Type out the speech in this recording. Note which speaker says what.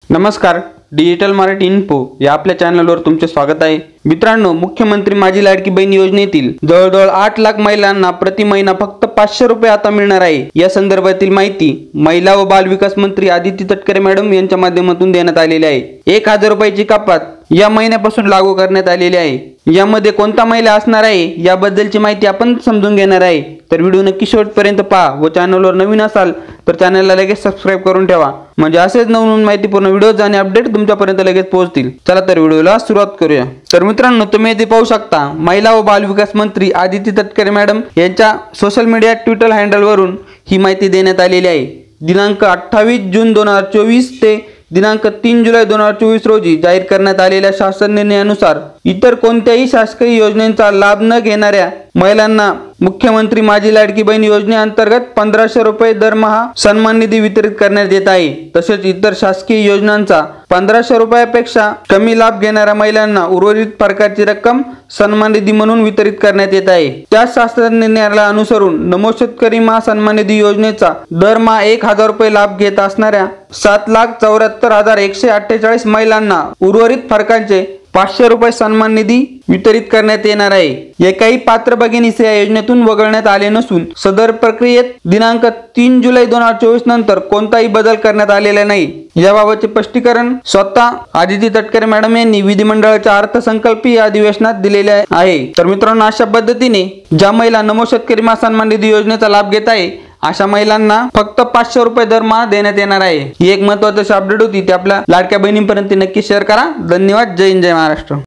Speaker 1: नमस्कार, digital Marathi info या आपल्या चॅनलवर तुमचे स्वागत आहे। मित्रांनो, मुख्यमंत्री माझी लाडकी बहीण योजनेतील जवळजवळ 8 लाख महिलांना प्रति महिना फक्त 500 रुपये आता मिळणार आहे। या संदर्भातील माहिती महिला व बाल विकास मंत्री आदिती तटकरे मॅडम यांच्या माध्यमातून देण्यात आलेली आहे। 1000 रुपयाची कपात या महिन्यापासून लागू करण्यात आलेली आहे। यामध्ये कोणता महिला असणार आहे याबद्दलची माहिती आपण समजून घेणार आहे। तर व्हिडिओ नक्की शेवटपर्यंत पहा व चॅनलवर नवीन असाल तर चॅनलला लगेच सबस्क्राइब करून ठेवा, म्हणजे असेच नवीन माहितीपूर्ण व्हिडिओज आणि अपडेट तुमच्यापर्यंत लगेच पोहोचतील। चला तर व्हिडिओला सुरुवात करूया। तर मित्रांनो, तुम्ही इथे पाहू शकता महिला व बाल विकास मंत्री आदिती तटकरे मॅडम यांच्या सोशल मीडिया ट्विटर हँडलवरून ही माहिती देण्यात आलेली आहे। दिनांक 28 जून 2024 ते दिनांक 3 जुलै 2024 रोजी जाहीर करण्यात आलेल्या शासन निर्णयानुसार इतर कोणत्याही शासकीय योजनेचा लाभ न घेणाऱ्या महिलांना मुख्यमंत्री माझी लाडकी बहीण योजनेअंतर्गत 1500 रुपये दरमहा सन्मान निधी वितरित करण्यात येत आहे। तसेच इतर शासकीय योजनांचा 1500 रुपयापेक्षा कमी लाभ घेणाऱ्या महिलांना उर्वरित फरकाची रक्कम सन्मान निधी म्हणून वितरित करण्यात येत आहे। त्या शासन निर्णयाला अनुसरून नमो शेतकरी महासन्मान निधी योजनेचा दरमहा 1000 रुपये लाभ घेत असणाऱ्या 7,74,148 महिलांना उर्वरित फरकांचे 500 रुपये सन्मान निधी वितरित करण्यात येणार आहे। एकाही पात्र भगिनीस या योजनेतून वगळण्यात आले नसून सदर प्रक्रियेत दिनांक 3 जुलै 2024 नंतर कोणताही बदल करण्यात आलेला नाही। याबाबतचे स्पष्टीकरण स्वतः आदिती तटकरे मॅडम यांनी विधिमंडळाच्या अर्थसंकल्पीय अधिवेशनात दिलेले आहे। तर मित्रांनो, अशा पद्धतीने ज्या महिला नमो शेतकरी महासन्मान निधी योजनेचा लाभ घेत आहे अशा महिलांना फक्त 500 रुपये दरमहा देण्यात येणार आहे। ही एक महत्त्वाची अपडेट होती, ती आपल्या लाडक्या बहिणींपर्यंत नक्की शेअर करा। धन्यवाद। जय हिंद, जय महाराष्ट्र।